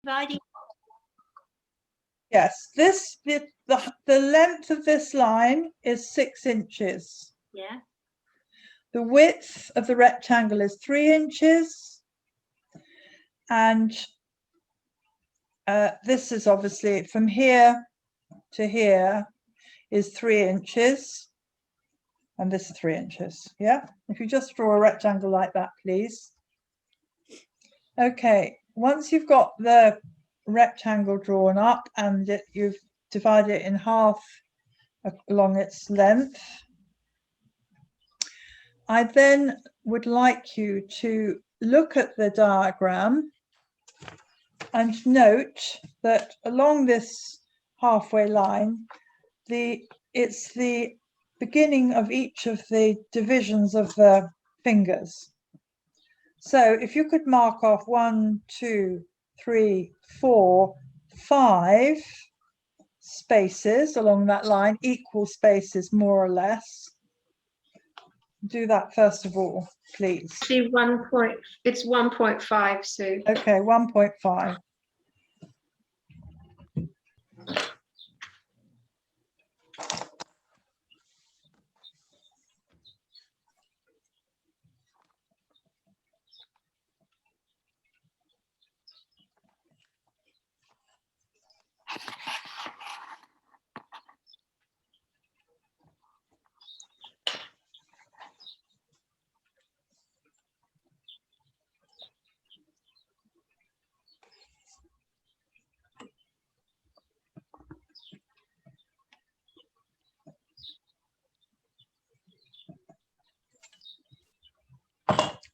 Dividing. Yes, the length of this line is 6 inches. Yeah. The width of the rectangle is 3 inches. And this is obviously from here to here is 3 inches. And this is 3 inches. Yeah. If you just draw a rectangle like that, please. Okay. Once you've got the rectangle drawn up and you've divided it in half along its length, I then would like you to look at the diagram and note that along this halfway line, it's the beginning of each of the divisions of the fingers. So if you could mark off 1, 2, 3, 4, 5 spaces along that line, equal spaces more or less. Do that first of all, please. Actually, it's 1.5, Sue. Okay, 1.5.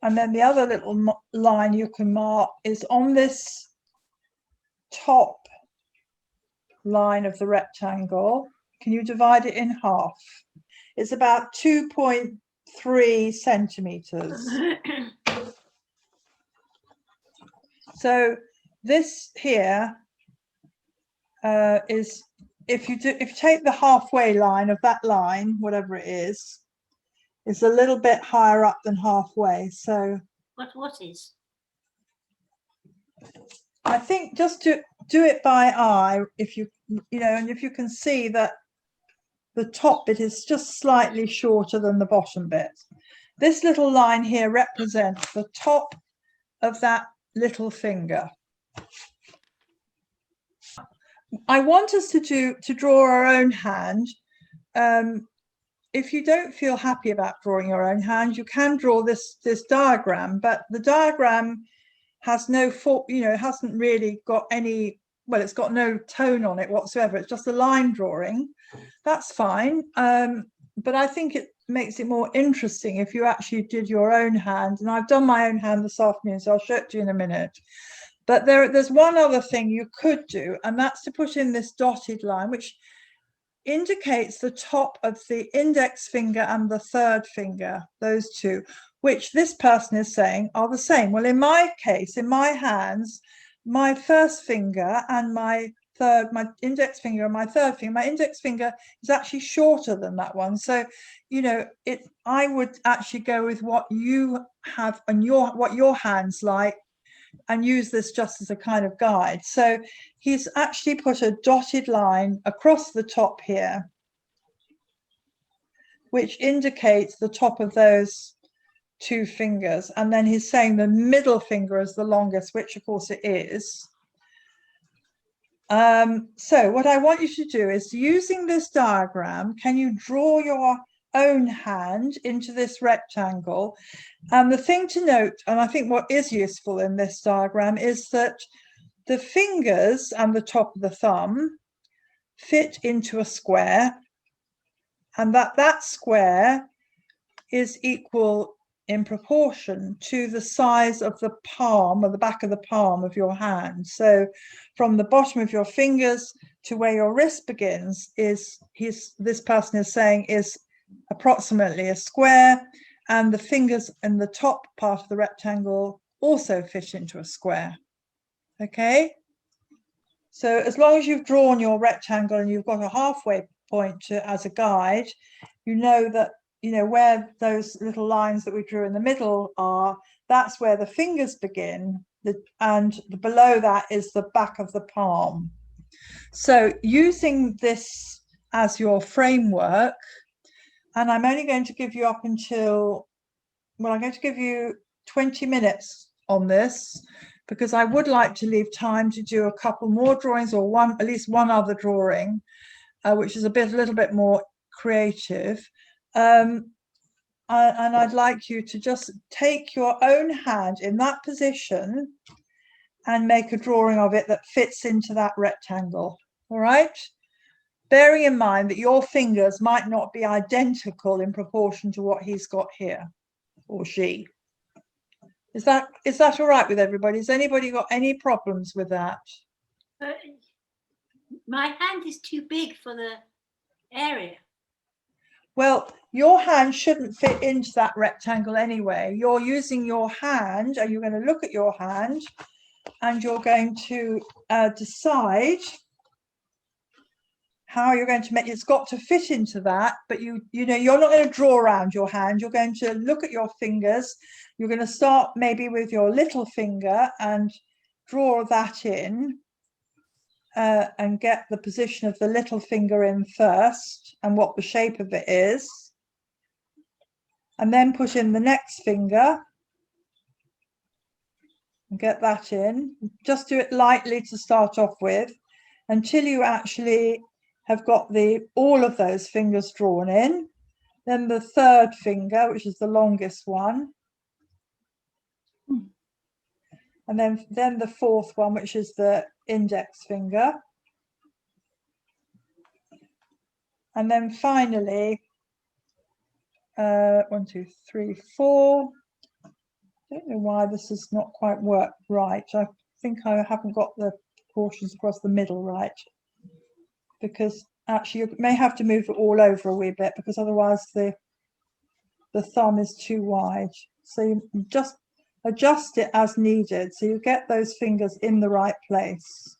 And then the other little line you can mark is on this top line of the rectangle. Can you divide it in half? It's about 2.3 centimeters. So this here is, if you take the halfway line of that line, whatever it is a little bit higher up than halfway. So what is? I think just to do it by eye, if you know, and if you can see that the top bit is just slightly shorter than the bottom bit. This little line here represents the top of that little finger. I want us to draw our own hand. If you don't feel happy about drawing your own hand, you can draw this diagram, but the diagram has no it hasn't really got any, well, it's got no tone on it whatsoever. It's just a line drawing. That's fine. But I think it makes it more interesting if you actually did your own hand. And I've done my own hand this afternoon, so I'll show it to you in a minute. But there's one other thing you could do, and that's to put in this dotted line, which indicates the top of the index finger and the third finger, those two, which this person is saying are the same. Well, in my case, in my hands, my first finger and my index finger and my third finger, my index finger is actually shorter than that one. So, you know, I would actually go with what you have and what your hands like, and use this just as a kind of guide. So he's actually put a dotted line across the top here, which indicates the top of those two fingers. And then he's saying the middle finger is the longest, which of course it is. So what I want you to do is, using this diagram, can you draw your own hand into this rectangle? And the thing to note, and I think what is useful in this diagram, is that the fingers and the top of the thumb fit into a square, and that square is equal in proportion to the size of the palm, or the back of the palm of your hand. So from the bottom of your fingers to where your wrist begins this person is saying is approximately a square, and the fingers in the top part of the rectangle also fit into a square. Okay, so as long as you've drawn your rectangle and you've got a halfway point as a guide, you know that, you know, where those little lines that we drew in the middle are, that's where the fingers begin and below that is the back of the palm. So using this as your framework, and I'm only going to give you up until, well, I'm going to give you 20 minutes on this, because I would like to leave time to do a couple more drawings, or at least one other drawing, which is a little bit more creative. And I'd like you to just take your own hand in that position and make a drawing of it that fits into that rectangle. All right? Bearing in mind that your fingers might not be identical in proportion to what he's got here, or she. Is that all right with everybody? Has anybody got any problems with that? My hand is too big for the area. Well, your hand shouldn't fit into that rectangle anyway. You're using your hand, and you're going to look at your hand, and you're going to decide how you're going to make it's got to fit into that. But you know, you're not going to draw around your hand. You're going to look at your fingers. You're going to start maybe with your little finger and draw that in. And get the position of the little finger in first and what the shape of it is, and then put in the next finger and get that in. Just do it lightly to start off with until you actually have got all of those fingers drawn in. Then the third finger, which is the longest one, and then the fourth one, which is the index finger. And then finally, 1, 2, 3, 4. I don't know why this has not quite worked right. I think I haven't got the proportions across the middle right, because actually you may have to move it all over a wee bit, because otherwise the thumb is too wide. So you just adjust it as needed, so you get those fingers in the right place.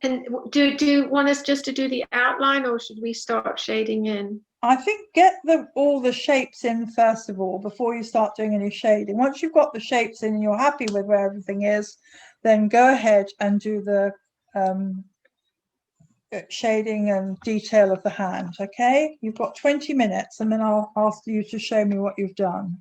And do you want us just to do the outline, or should we start shading in? I think get all the shapes in first of all before you start doing any shading. Once you've got the shapes in and you're happy with where everything is, then go ahead and do the shading and detail of the hand. Okay, you've got 20 minutes, and then I'll ask you to show me what you've done.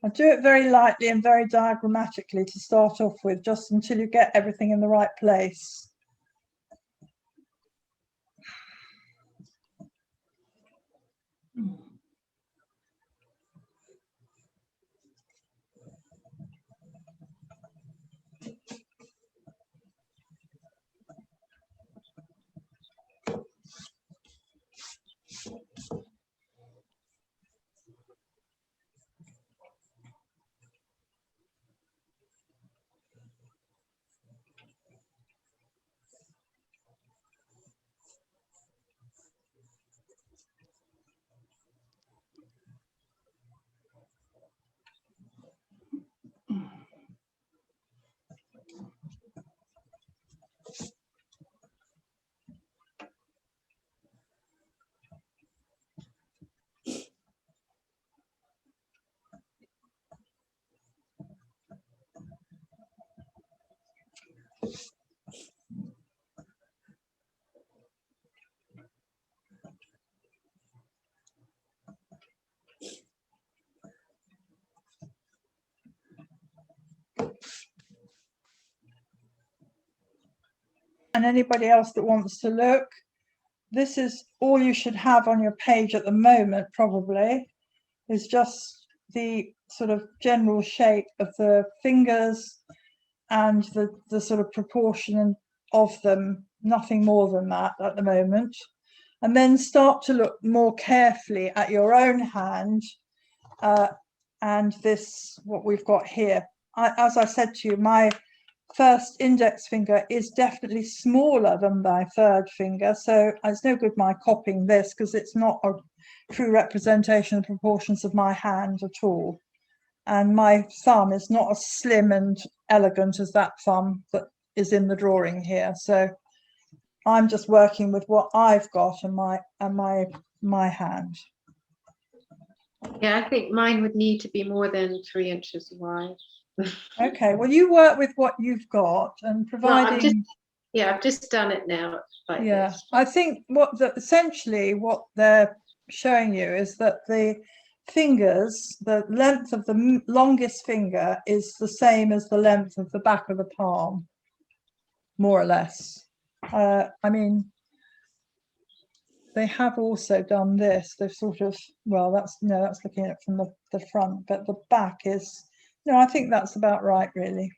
I do it very lightly and very diagrammatically to start off with, just until you get everything in the right place. And anybody else that wants to look, this is all you should have on your page at the moment, probably, is just the sort of general shape of the fingers and the sort of proportion of them, nothing more than that at the moment. and then start to look more carefully at your own hand and this, what we've got here. As I said to you, my first index finger is definitely smaller than my third finger, so it's no good my copying this because it's not a true representation of the proportions of my hand at all. And my thumb is not as slim and elegant as that thumb that is in the drawing here. So I'm just working with what I've got in my hand. Yeah, I think mine would need to be more than 3 inches wide. Okay, well, you work with what you've got, and providing I've just done it now like yeah, this. I think essentially what they're showing you is that the fingers, the length of the longest finger is the same as the length of the back of the palm, more or less. I mean, they have also done this. They've sort of, well, that's looking at it from the front, but the back is, no, I think that's about right, really.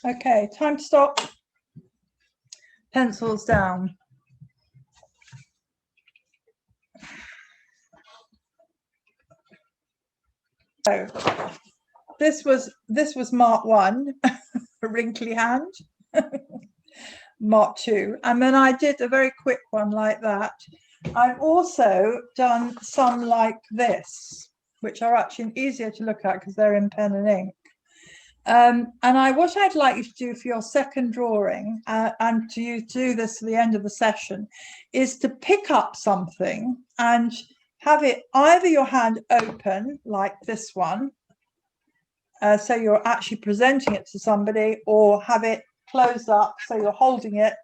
Okay, time to stop. Pencils down. So this was Mark 1, a wrinkly hand. Mark 2, and then I did a very quick one like that. I've also done some like this, which are actually easier to look at because they're in pen and ink. What I'd like you to do for your second drawing, and to do this at the end of the session, is to pick up something and have it either your hand open like this one, so you're actually presenting it to somebody, or have it closed up so you're holding it.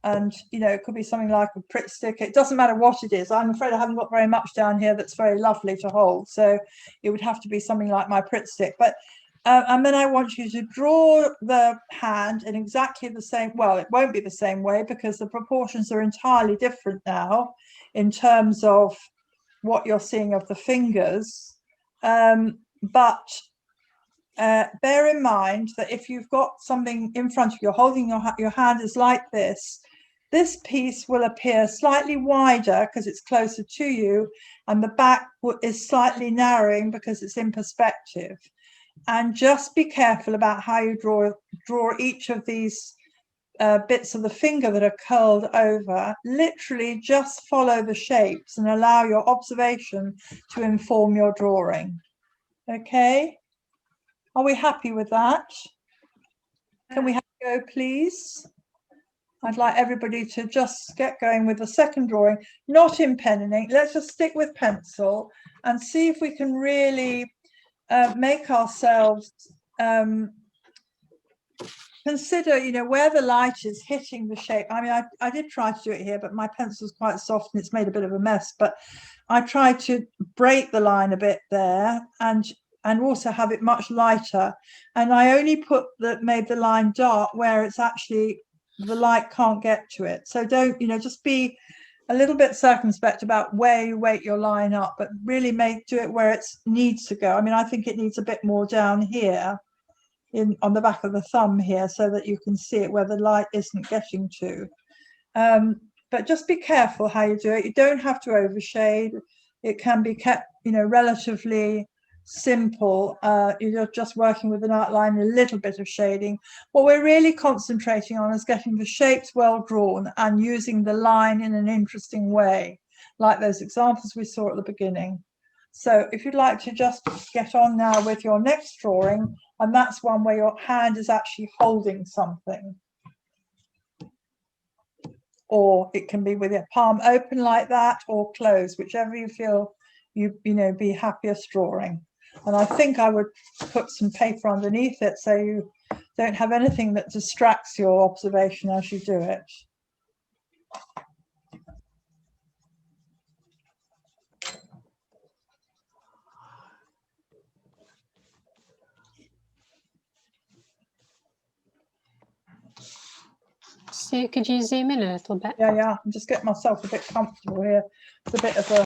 And it could be something like a Pritt stick. It doesn't matter what it is. I'm afraid I haven't got very much down here that's very lovely to hold, so it would have to be something like my Pritt stick. But and then I want you to draw the hand in exactly the same, well, it won't be the same way because the proportions are entirely different now in terms of what you're seeing of the fingers. But bear in mind that if you've got something in front of you, holding your hand is like this piece will appear slightly wider because it's closer to you, and the back is slightly narrowing because it's in perspective. And just be careful about how you draw each of these bits of the finger that are curled over. Literally just follow the shapes and allow your observation to inform your drawing. Okay, are we happy with that? Can we have a go, please? I'd like everybody to just get going with the second drawing, not in pen and ink. Let's just stick with pencil and see if we can really make ourselves consider, where the light is hitting the shape. I mean, I did try to do it here, but my pencil's quite soft and it's made a bit of a mess. But I tried to break the line a bit there and also have it much lighter. And I only made the line dark where it's actually the light can't get to it. So don't, just be a little bit circumspect about where you weight your line up, but really do it where it needs to go. I mean, I think it needs a bit more down here on the back of the thumb here so that you can see it where the light isn't getting to. But just be careful how you do it. You don't have to overshade. It can be kept, relatively simple. You're just working with an outline, a little bit of shading. What we're really concentrating on is getting the shapes well drawn and using the line in an interesting way, like those examples we saw at the beginning. So if you'd like to just get on now with your next drawing, and that's one where your hand is actually holding something. Or it can be with your palm open like that or closed, whichever you feel be happiest drawing. And I think I would put some paper underneath it so you don't have anything that distracts your observation as you do it. So could you zoom in a little bit? Yeah, I'm just getting myself a bit comfortable here. It's a bit of a